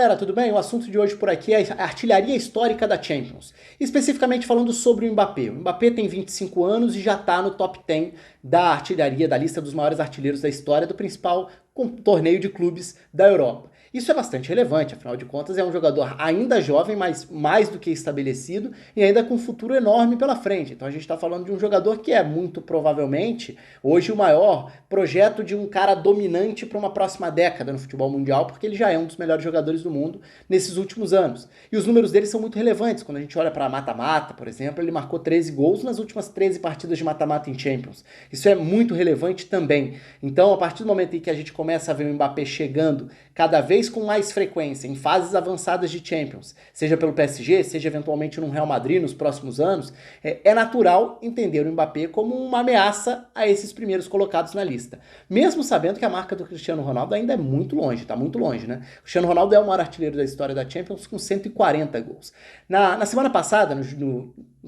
galera, tudo bem? O assunto de hoje por aqui é a artilharia histórica da Champions. Especificamente falando sobre o Mbappé. O Mbappé tem 25 anos e já está no top 10 da artilharia, da lista dos maiores artilheiros da história do principal torneio de clubes da Europa. Isso é bastante relevante, afinal de contas é um jogador ainda jovem, mas mais do que estabelecido e ainda com um futuro enorme pela frente. Então a gente está falando de um jogador que é muito provavelmente hoje o maior projeto de um cara dominante para uma próxima década no futebol mundial, porque ele já é um dos melhores jogadores do mundo nesses últimos anos. E os números dele são muito relevantes. Quando a gente olha para mata-mata, por exemplo, ele marcou 13 gols nas últimas 13 partidas de mata-mata em Champions. Isso é muito relevante também. Então, a partir do momento em que a gente começa a ver o Mbappé chegando cada vez com mais frequência em fases avançadas de Champions, seja pelo PSG, seja eventualmente no Real Madrid nos próximos anos, é natural entender o Mbappé como uma ameaça a esses primeiros colocados na lista. Mesmo sabendo que a marca do Cristiano Ronaldo ainda é muito longe, tá muito longe, né? O Cristiano Ronaldo é o maior artilheiro da história da Champions com 140 gols. Na semana passada, na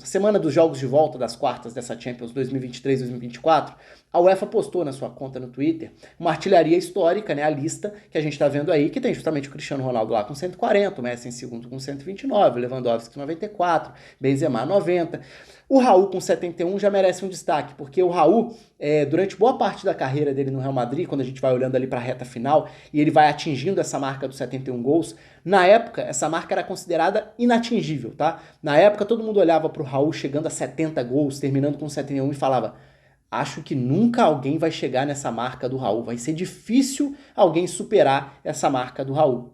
semana dos jogos de volta das quartas dessa Champions 2023-2024, a UEFA postou na sua conta no Twitter uma artilharia histórica, né, a lista que a gente está vendo aí, que tem justamente o Cristiano Ronaldo lá com 140, o Messi em segundo com 129, o Lewandowski com 94, Benzema 90. O Raul com 71 já merece um destaque, porque o Raul, durante boa parte da carreira dele no Real Madrid, quando a gente vai olhando ali para a reta final, e ele vai atingindo essa marca dos 71 gols, na época essa marca era considerada inatingível, tá? Na época todo mundo olhava para o Raul chegando a 70 gols, terminando com 71 e falava: acho que nunca alguém vai chegar nessa marca do Raul, vai ser difícil alguém superar essa marca do Raul.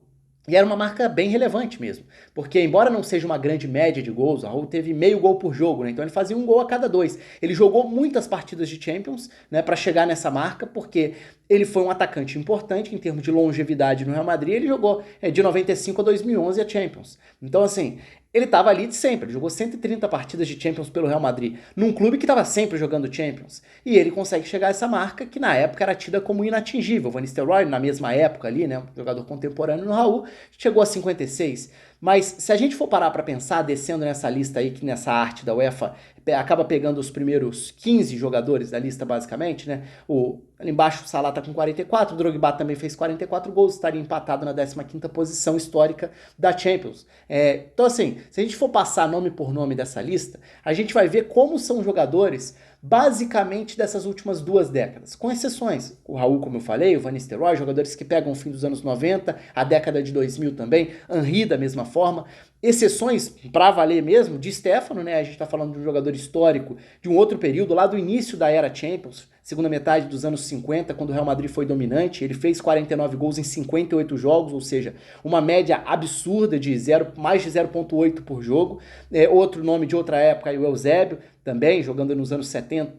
E era uma marca bem relevante mesmo, porque embora não seja uma grande média de gols, o Raul teve meio gol por jogo, né? Então ele fazia um gol a cada dois. Ele jogou muitas partidas de Champions, né, para chegar nessa marca, porque ele foi um atacante importante em termos de longevidade no Real Madrid. Ele jogou de 95 a 2011 a Champions. Então assim, ele estava ali de sempre, ele jogou 130 partidas de Champions pelo Real Madrid, num clube que estava sempre jogando Champions. E ele consegue chegar a essa marca que na época era tida como inatingível. O Van Nistelrooy, na mesma época ali, né, um jogador contemporâneo no Raul, chegou a 56. Mas se a gente for parar para pensar, descendo nessa lista aí, que nessa arte da UEFA acaba pegando os primeiros 15 jogadores da lista basicamente, né? Ali embaixo o Salah tá com 44, o Drogba também fez 44 gols, estaria empatado na 15ª posição histórica da Champions. Então assim, se a gente for passar nome por nome dessa lista, a gente vai ver como são jogadores basicamente dessas últimas 2 décadas, com exceções. O Raul, como eu falei, o Van Nistelrooy, jogadores que pegam o fim dos anos 90, a década de 2000 também, Henry da mesma forma. Exceções para valer mesmo, de Stefano, né? A gente tá falando de um jogador histórico de um outro período, lá do início da era Champions, segunda metade dos anos 50, quando o Real Madrid foi dominante. Ele fez 49 gols em 58 jogos, ou seja, uma média absurda de mais de 0,8 por jogo. Outro nome de outra época, o Eusébio, também jogando nos anos 60,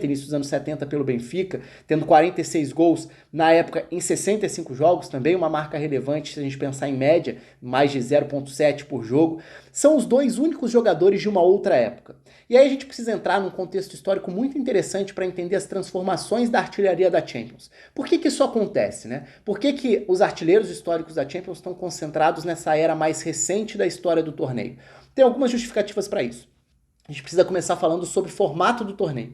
início dos anos 70 pelo Benfica, tendo 46 gols na época em 65 jogos, também uma marca relevante se a gente pensar em média, mais de 0,7 por jogo. São os 2 únicos jogadores de uma outra época. E aí a gente precisa entrar num contexto histórico muito interessante para entender as transformações da artilharia da Champions. Por que isso acontece, né? Por que os artilheiros históricos da Champions estão concentrados nessa era mais recente da história do torneio? Tem algumas justificativas para isso. A gente precisa começar falando sobre o formato do torneio.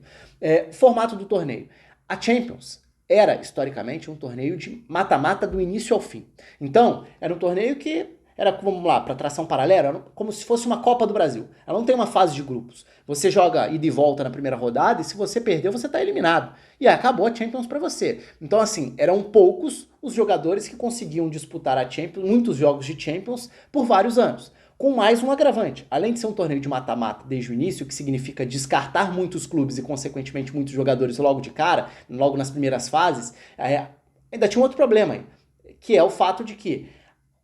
Formato do torneio. A Champions era, historicamente, um torneio de mata-mata do início ao fim. Então, era um torneio que era, vamos lá, para tração paralela, era como se fosse uma Copa do Brasil. Ela não tem uma fase de grupos. Você joga ida e volta na primeira rodada e se você perdeu, você está eliminado. E acabou a Champions para você. Então, assim, eram poucos os jogadores que conseguiam disputar a Champions, muitos jogos de Champions, por vários anos. Com mais um agravante. Além de ser um torneio de mata-mata desde o início, que significa descartar muitos clubes e, consequentemente, muitos jogadores logo de cara, logo nas primeiras fases, ainda tinha um outro problema aí, que é o fato de que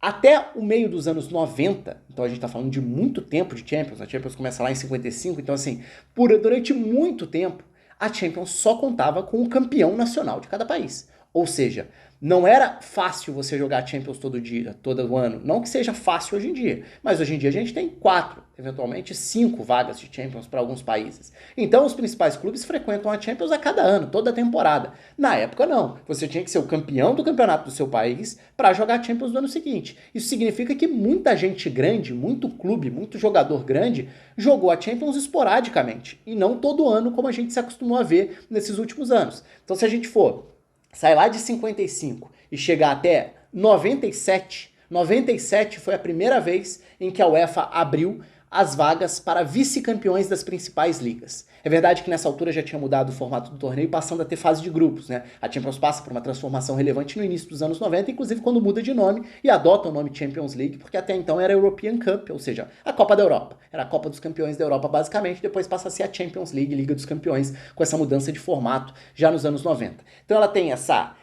até o meio dos anos 90, então a gente está falando de muito tempo de Champions, a Champions começa lá em 55, então assim, durante muito tempo, a Champions só contava com o campeão nacional de cada país. Ou seja, não era fácil você jogar Champions todo dia, todo ano. Não que seja fácil hoje em dia, mas hoje em dia a gente tem 4, eventualmente 5 vagas de Champions para alguns países. Então os principais clubes frequentam a Champions a cada ano, toda a temporada. Na época não, você tinha que ser o campeão do campeonato do seu país para jogar Champions no ano seguinte. Isso significa que muita gente grande, muito clube, muito jogador grande jogou a Champions esporadicamente e não todo ano como a gente se acostumou a ver nesses últimos anos. Então se a gente for sai lá de 55 e chegar até 97, 97 foi a primeira vez em que a UEFA abriu as vagas para vice-campeões das principais ligas. É verdade que nessa altura já tinha mudado o formato do torneio, passando a ter fase de grupos, né? A Champions passa por uma transformação relevante no início dos anos 90, inclusive quando muda de nome e adota o nome Champions League, porque até então era European Cup, ou seja, a Copa da Europa. Era a Copa dos Campeões da Europa, basicamente, depois passa a ser a Champions League, Liga dos Campeões, com essa mudança de formato já nos anos 90. Então ela tem essa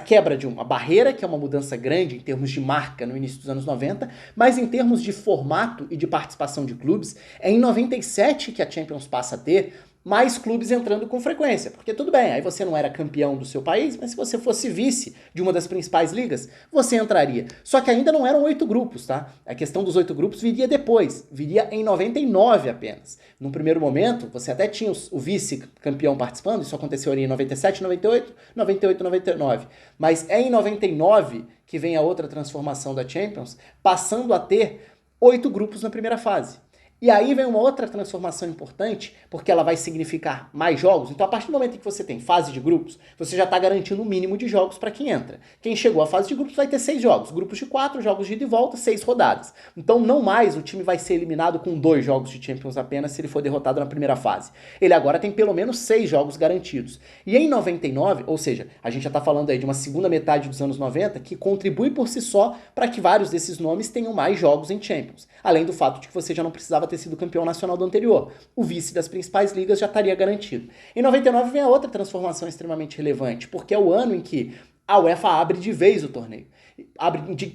quebra de uma barreira, que é uma mudança grande em termos de marca no início dos anos 90, mas em termos de formato e de participação de clubes, é em 97 que a Champions passa a ter mais clubes entrando com frequência. Porque tudo bem, aí você não era campeão do seu país, mas se você fosse vice de uma das principais ligas, você entraria. Só que ainda não eram 8 grupos, tá? A questão dos 8 grupos viria depois, viria em 99 apenas. No primeiro momento, você até tinha o vice-campeão participando, isso aconteceu ali em 97, 98, 98, 99. Mas é em 99 que vem a outra transformação da Champions, passando a ter 8 grupos na primeira fase. E aí vem uma outra transformação importante, porque ela vai significar mais jogos. Então, a partir do momento em que você tem fase de grupos, você já está garantindo o mínimo de jogos para quem entra. Quem chegou à fase de grupos vai ter 6 jogos. Grupos de 4, jogos de ida e volta, 6 rodadas. Então, não mais o time vai ser eliminado com 2 jogos de Champions apenas se ele for derrotado na primeira fase. Ele agora tem pelo menos 6 jogos garantidos. E em 99, ou seja, a gente já está falando aí de uma segunda metade dos anos 90, que contribui por si só para que vários desses nomes tenham mais jogos em Champions. Além do fato de que você já não precisava ter sido campeão nacional do anterior. O vice das principais ligas já estaria garantido. Em 99 vem a outra transformação extremamente relevante, porque é o ano em que a UEFA abre de vez o torneio.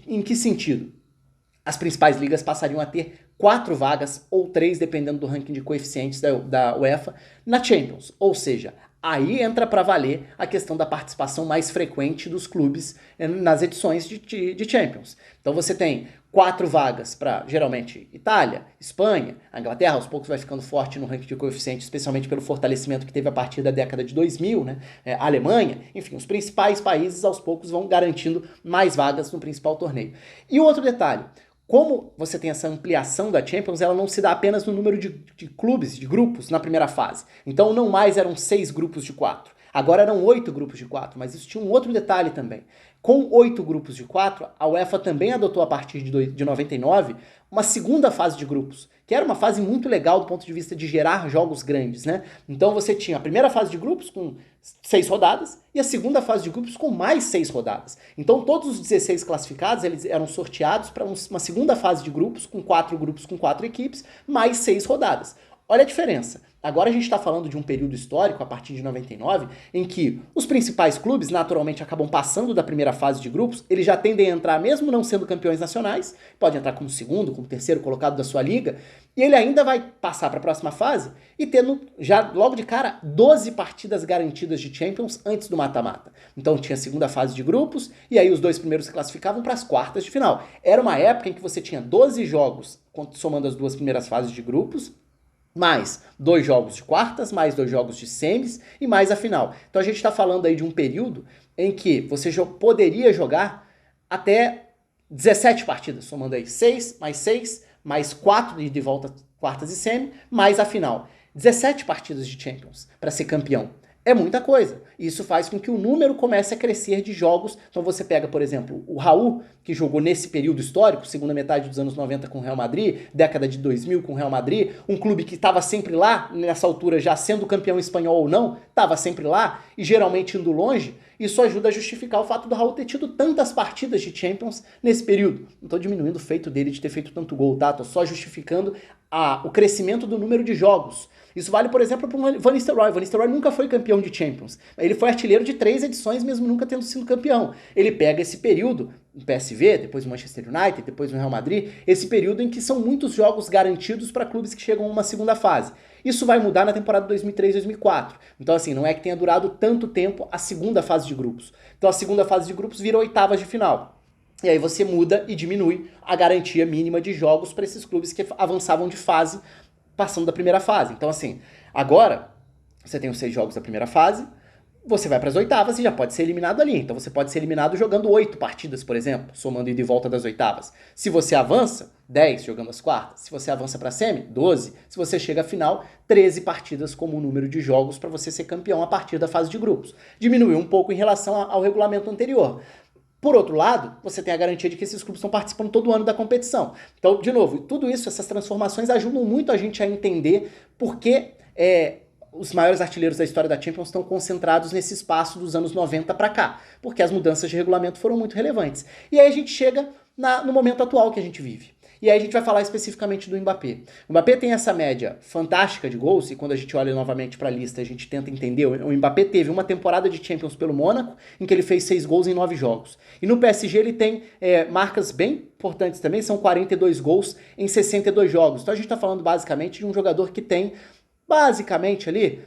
Em que sentido? As principais ligas passariam a ter 4 vagas, ou 3, dependendo do ranking de coeficientes da UEFA, na Champions. Ou seja, aí entra para valer a questão da participação mais frequente dos clubes nas edições de Champions. Então você tem 4 vagas para, geralmente, Itália, Espanha, a Inglaterra aos poucos vai ficando forte no ranking de coeficiente, especialmente pelo fortalecimento que teve a partir da década de 2000, né? A Alemanha, enfim, os principais países aos poucos vão garantindo mais vagas no principal torneio. E o outro detalhe, como você tem essa ampliação da Champions, ela não se dá apenas no número de clubes, de grupos na primeira fase. Então não mais eram 6 grupos de 4. Agora eram 8 grupos de 4, mas isso tinha um outro detalhe também. Com 8 grupos de 4, a UEFA também adotou a partir de 99 uma segunda fase de grupos, que era uma fase muito legal do ponto de vista de gerar jogos grandes, né? Então você tinha a primeira fase de grupos com 6 rodadas e a segunda fase de grupos com mais 6 rodadas. Então todos os 16 classificados eles eram sorteados para uma segunda fase de grupos com 4 grupos com 4 equipes, mais 6 rodadas. Olha a diferença. Agora a gente está falando de um período histórico, a partir de 99, em que os principais clubes naturalmente acabam passando da primeira fase de grupos, eles já tendem a entrar mesmo não sendo campeões nacionais, pode entrar como segundo, como terceiro colocado da sua liga, e ele ainda vai passar para a próxima fase e tendo já logo de cara 12 partidas garantidas de Champions antes do mata-mata. Então tinha a segunda fase de grupos e aí os 2 primeiros se classificavam para as quartas de final. Era uma época em que você tinha 12 jogos somando as 2 primeiras fases de grupos, mais 2 jogos de quartas, mais 2 jogos de semis e mais a final. Então a gente está falando aí de um período em que você poderia jogar até 17 partidas, somando aí 6, mais 4 de volta quartas e semi, mais a final. 17 partidas de Champions para ser campeão. É muita coisa. Isso faz com que o número comece a crescer de jogos. Então você pega, por exemplo, o Raul, que jogou nesse período histórico, segunda metade dos anos 90 com o Real Madrid, década de 2000 com o Real Madrid, um clube que estava sempre lá, nessa altura já sendo campeão espanhol ou não, estava sempre lá e geralmente indo longe. Isso ajuda a justificar o fato do Raul ter tido tantas partidas de Champions nesse período. Não estou diminuindo o feito dele de ter feito tanto gol, tá? Estou só justificando o crescimento do número de jogos. Isso vale, por exemplo, para o Van Nistelrooy. Van Nistelrooy nunca foi campeão de Champions. Ele foi artilheiro de 3 edições, mesmo nunca tendo sido campeão. Ele pega esse período, no PSV, depois no Manchester United, depois no Real Madrid, esse período em que são muitos jogos garantidos para clubes que chegam a uma segunda fase. Isso vai mudar na temporada 2003-2004. Então, assim, não é que tenha durado tanto tempo a segunda fase de grupos. Então, a segunda fase de grupos vira oitavas de final. E aí você muda e diminui a garantia mínima de jogos para esses clubes que avançavam de fase, passando da primeira fase. Então, assim, agora você tem os 6 jogos da primeira fase, você vai para as oitavas e já pode ser eliminado ali. Então você pode ser eliminado jogando 8 partidas, por exemplo, somando ida e volta das oitavas. Se você avança, 10 jogando as quartas. Se você avança para a semi, 12. Se você chega à final, 13 partidas como o número de jogos para você ser campeão a partir da fase de grupos. Diminuiu um pouco em relação ao regulamento anterior. Por outro lado, você tem a garantia de que esses clubes estão participando todo ano da competição. Então, de novo, tudo isso, essas transformações ajudam muito a gente a entender por que os maiores artilheiros da história da Champions estão concentrados nesse espaço dos anos 90 para cá, porque as mudanças de regulamento foram muito relevantes. E aí a gente chega no momento atual que a gente vive. E aí a gente vai falar especificamente do Mbappé. O Mbappé tem essa média fantástica de gols, e quando a gente olha novamente para a lista, a gente tenta entender. O Mbappé teve uma temporada de Champions pelo Mônaco, em que ele fez 6 gols em 9 jogos. E no PSG ele tem marcas bem importantes também, são 42 gols em 62 jogos. Então a gente está falando basicamente de um jogador que tem, basicamente ali,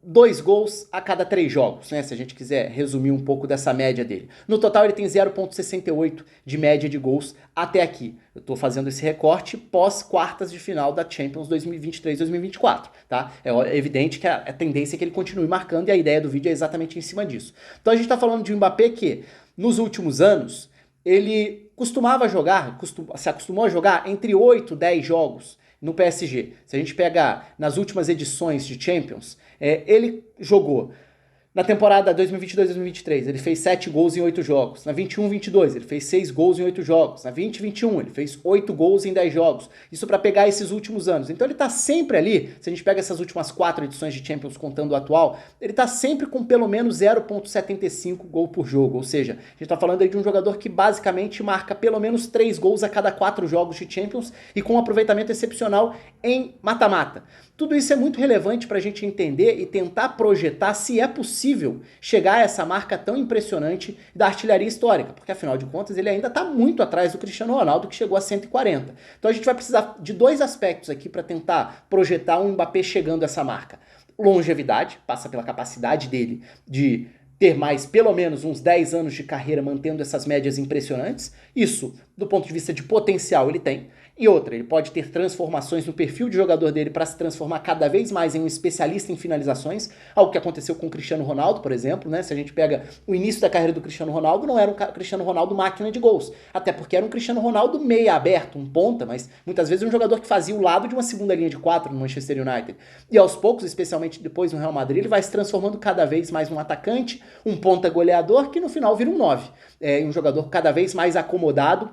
2 gols a cada 3 jogos, né? Se a gente quiser resumir um pouco dessa média dele. No total ele tem 0,68 de média de gols até aqui. Eu tô fazendo esse recorte pós quartas de final da Champions 2023-2024, tá? É evidente que a tendência é que ele continue marcando e a ideia do vídeo é exatamente em cima disso. Então a gente tá falando de um Mbappé que, nos últimos anos, ele costumava jogar, se acostumou a jogar entre 8 e 10 jogos no PSG. Se a gente pegar nas últimas edições de Champions, ele jogou na temporada 2022-2023, ele fez 7 gols em 8 jogos. Na 21-22, ele fez 6 gols em 8 jogos. Na 20-21, ele fez 8 gols em 10 jogos. Isso para pegar esses últimos anos. Então ele tá sempre ali, se a gente pega essas últimas 4 edições de Champions contando o atual, ele tá sempre com pelo menos 0,75 gol por jogo. Ou seja, a gente tá falando aí de um jogador que basicamente marca pelo menos 3 gols a cada 4 jogos de Champions e com um aproveitamento excepcional em mata-mata. Tudo isso é muito relevante para a gente entender e tentar projetar se é possível chegar a essa marca tão impressionante da artilharia histórica, porque afinal de contas ele ainda está muito atrás do Cristiano Ronaldo, que chegou a 140. Então a gente vai precisar de 2 aspectos aqui para tentar projetar um Mbappé chegando a essa marca. Longevidade, passa pela capacidade dele de ter mais pelo menos uns 10 anos de carreira mantendo essas médias impressionantes. Isso, do ponto de vista de potencial, ele tem. E outra, ele pode ter transformações no perfil de jogador dele para se transformar cada vez mais em um especialista em finalizações, algo que aconteceu com o Cristiano Ronaldo, por exemplo, né? Se a gente pega o início da carreira do Cristiano Ronaldo, não era um Cristiano Ronaldo máquina de gols, até porque era um Cristiano Ronaldo meia aberto, um ponta, mas muitas vezes um jogador que fazia o lado de uma segunda linha de 4 no Manchester United. E aos poucos, especialmente depois no Real Madrid, ele vai se transformando cada vez mais num atacante, um ponta goleador, que no final vira um 9. Um jogador cada vez mais acomodado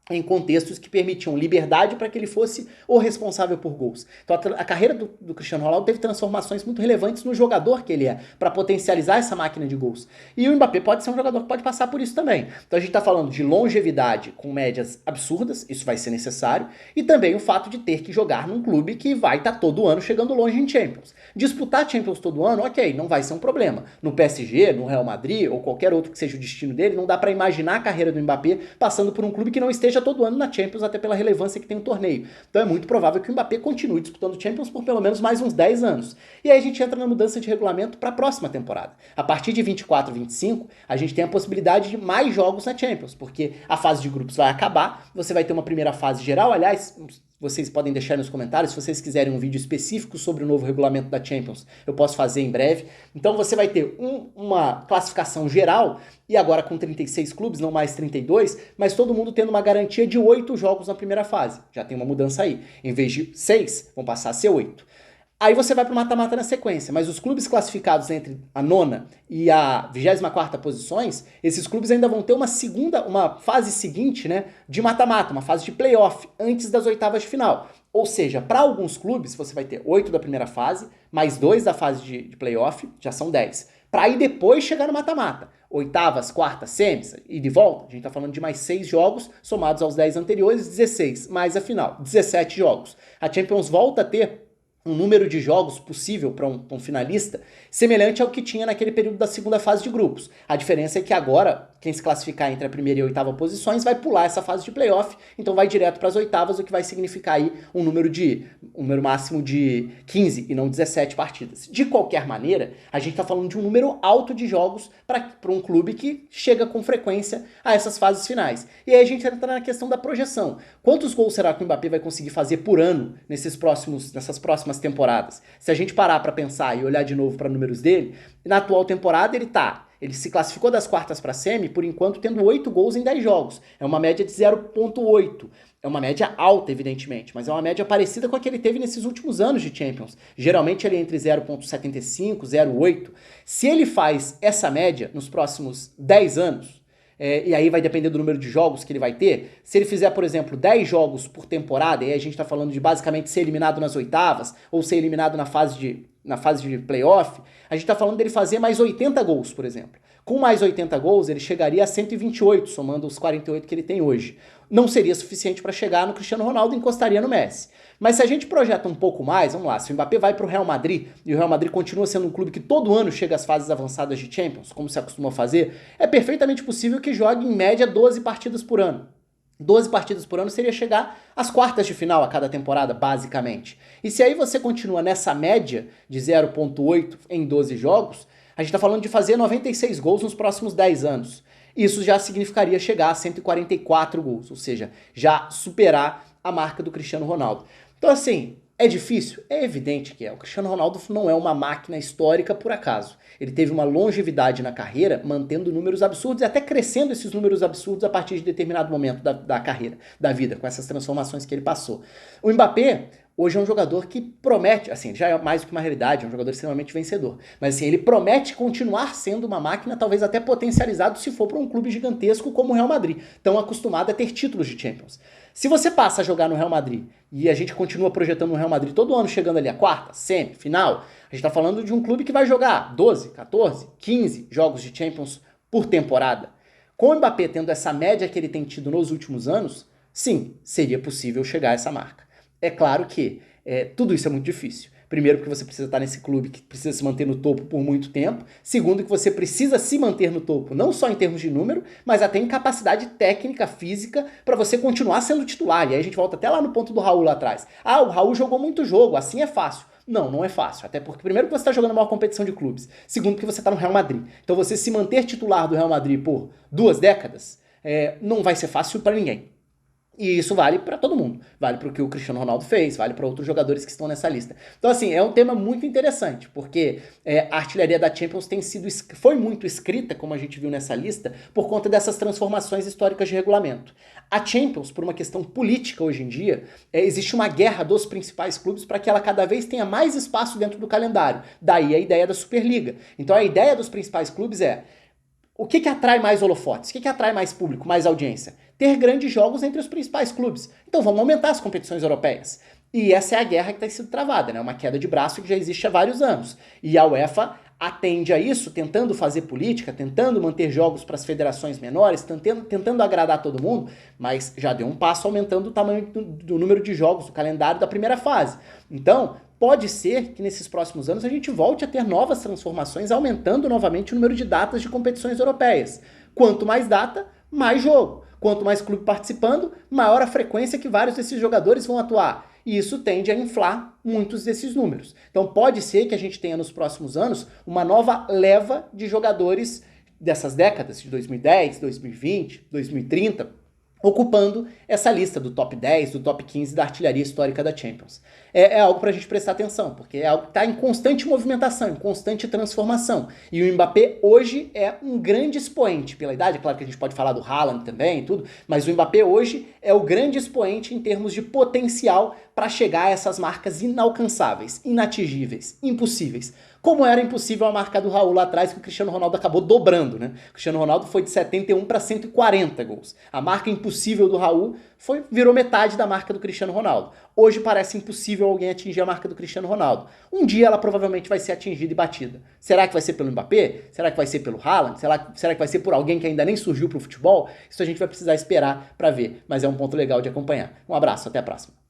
em contextos que permitiam liberdade para que ele fosse o responsável por gols. Então a carreira do Cristiano Ronaldo teve transformações muito relevantes no jogador que ele é, para potencializar essa máquina de gols. E o Mbappé pode ser um jogador que pode passar por isso também. Então a gente está falando de longevidade com médias absurdas, isso vai ser necessário, e também o fato de ter que jogar num clube que vai estar todo ano chegando longe em Champions. Disputar Champions todo ano, ok, não vai ser um problema. No PSG, no Real Madrid ou qualquer outro que seja o destino dele, não dá para imaginar a carreira do Mbappé passando por um clube que não esteja todo ano na Champions, até pela relevância que tem o torneio. Então é muito provável que o Mbappé continue disputando Champions por pelo menos mais uns 10 anos. E aí a gente entra na mudança de regulamento para a próxima temporada. A partir de 24, 25, a gente tem a possibilidade de mais jogos na Champions, porque a fase de grupos vai acabar, você vai ter uma primeira fase geral, aliás, vocês podem deixar nos comentários, se vocês quiserem um vídeo específico sobre o novo regulamento da Champions, eu posso fazer em breve. Então você vai ter uma classificação geral, e agora com 36 clubes, não mais 32, mas todo mundo tendo uma garantia de 8 jogos na primeira fase. Já tem uma mudança aí. Em vez de 6, vão passar a ser 8. Aí você vai para o mata-mata na sequência, mas os clubes classificados entre a 9ª e a 24ª posições, esses clubes ainda vão ter uma fase seguinte, né, de mata-mata, uma fase de playoff, antes das oitavas de final. Ou seja, para alguns clubes você vai ter 8 da primeira fase, mais 2 da fase de playoff, já são 10. Para aí depois chegar no mata-mata. Oitavas, quartas, semis e de volta, a gente tá falando de mais 6 jogos, somados aos 10 anteriores, 16, mais a final, 17 jogos. A Champions volta a ter um número de jogos possível para um finalista semelhante ao que tinha naquele período da segunda fase de grupos. A diferença é que agora, quem se classificar entre a primeira e a oitava posições vai pular essa fase de playoff, então vai direto para as oitavas, o que vai significar aí um número máximo de 15 e não 17 partidas. De qualquer maneira, a gente está falando de um número alto de jogos para um clube que chega com frequência a essas fases finais. E aí a gente entra na questão da projeção. Quantos gols será que o Mbappé vai conseguir fazer por ano nessas próximas temporadas? Se a gente parar para pensar e olhar de novo para números dele, na atual temporada ele tá Ele se classificou das quartas para a semi, por enquanto, tendo 8 gols em 10 jogos. É uma média de 0,8. É uma média alta, evidentemente, mas é uma média parecida com a que ele teve nesses últimos anos de Champions. Geralmente ele é entre 0,75, 0,8. Se ele faz essa média nos próximos 10 anos, e aí vai depender do número de jogos que ele vai ter, se ele fizer, por exemplo, 10 jogos por temporada, e aí a gente está falando de basicamente ser eliminado nas oitavas, ou ser eliminado na fase de playoff, a gente está falando dele fazer mais 80 gols, por exemplo. Com mais 80 gols, ele chegaria a 128, somando os 48 que ele tem hoje. Não seria suficiente para chegar no Cristiano Ronaldo e encostaria no Messi. Mas se a gente projeta um pouco mais, vamos lá, se o Mbappé vai para o Real Madrid, e o Real Madrid continua sendo um clube que todo ano chega às fases avançadas de Champions, como se acostuma fazer, é perfeitamente possível que jogue em média 12 partidas por ano. 12 partidas por ano seria chegar às quartas de final a cada temporada, basicamente. E se aí você continua nessa média de 0,8 em 12 jogos, a gente está falando de fazer 96 gols nos próximos 10 anos. Isso já significaria chegar a 144 gols, ou seja, já superar a marca do Cristiano Ronaldo. Então assim, é difícil? É evidente que é. O Cristiano Ronaldo não é uma máquina histórica por acaso. Ele teve uma longevidade na carreira, mantendo números absurdos e até crescendo esses números absurdos a partir de determinado momento da carreira, da vida, com essas transformações que ele passou. O Mbappé hoje é um jogador que promete, assim, já é mais do que uma realidade, é um jogador extremamente vencedor. Mas assim, ele promete continuar sendo uma máquina, talvez até potencializado se for para um clube gigantesco como o Real Madrid, tão acostumado a ter títulos de Champions. Se você passa a jogar no Real Madrid e a gente continua projetando no Real Madrid todo ano chegando ali a quarta, semi, final, a gente está falando de um clube que vai jogar 12, 14, 15 jogos de Champions por temporada. Com o Mbappé tendo essa média que ele tem tido nos últimos anos, sim, seria possível chegar a essa marca. É claro que tudo isso é muito difícil. Primeiro, porque você precisa estar nesse clube que precisa se manter no topo por muito tempo. Segundo, que você precisa se manter no topo, não só em termos de número, mas até em capacidade técnica, física, para você continuar sendo titular. E aí a gente volta até lá no ponto do Raul lá atrás. Ah, o Raul jogou muito jogo, assim é fácil. Não, não é fácil. Até porque, primeiro, que você está jogando a maior competição de clubes. Segundo, que você está no Real Madrid. Então, você se manter titular do Real Madrid por 2 décadas, não vai ser fácil para ninguém. E isso vale para todo mundo. Vale para o que o Cristiano Ronaldo fez, vale para outros jogadores que estão nessa lista. Então, assim, é um tema muito interessante, porque a artilharia da Champions foi muito escrita, como a gente viu nessa lista, por conta dessas transformações históricas de regulamento. A Champions, por uma questão política hoje em dia, existe uma guerra dos principais clubes para que ela cada vez tenha mais espaço dentro do calendário. Daí a ideia da Superliga. Então, a ideia dos principais clubes é: o que atrai mais holofotes? O que atrai mais público, mais audiência? Ter grandes jogos entre os principais clubes. Então vamos aumentar as competições europeias. E essa é a guerra que está sendo travada, né? Uma queda de braço que já existe há vários anos. E a UEFA atende a isso, tentando fazer política, tentando manter jogos para as federações menores, tentando agradar todo mundo, mas já deu um passo aumentando o tamanho do número de jogos, do calendário da primeira fase. Então, pode ser que nesses próximos anos a gente volte a ter novas transformações, aumentando novamente o número de datas de competições europeias. Quanto mais data, mais jogo. Quanto mais clube participando, maior a frequência que vários desses jogadores vão atuar. E isso tende a inflar muitos desses números. Então pode ser que a gente tenha nos próximos anos uma nova leva de jogadores dessas décadas, de 2010, 2020, 2030, ocupando essa lista do top 10, do top 15 da artilharia histórica da Champions. É algo pra gente prestar atenção, porque é algo que está em constante movimentação, em constante transformação. E o Mbappé hoje é um grande expoente pela idade. É claro que a gente pode falar do Haaland também e tudo, mas o Mbappé hoje é o grande expoente em termos de potencial para chegar a essas marcas inalcançáveis, inatingíveis, impossíveis. Como era impossível a marca do Raul lá atrás, que o Cristiano Ronaldo acabou dobrando, né? O Cristiano Ronaldo foi de 71 para 140 gols. A marca impossível do Raul virou metade da marca do Cristiano Ronaldo. Hoje parece impossível alguém atingir a marca do Cristiano Ronaldo. Um dia ela provavelmente vai ser atingida e batida. Será que vai ser pelo Mbappé? Será que vai ser pelo Haaland? Será que vai ser por alguém que ainda nem surgiu pro futebol? Isso a gente vai precisar esperar para ver, mas é um ponto legal de acompanhar. Um abraço, até a próxima.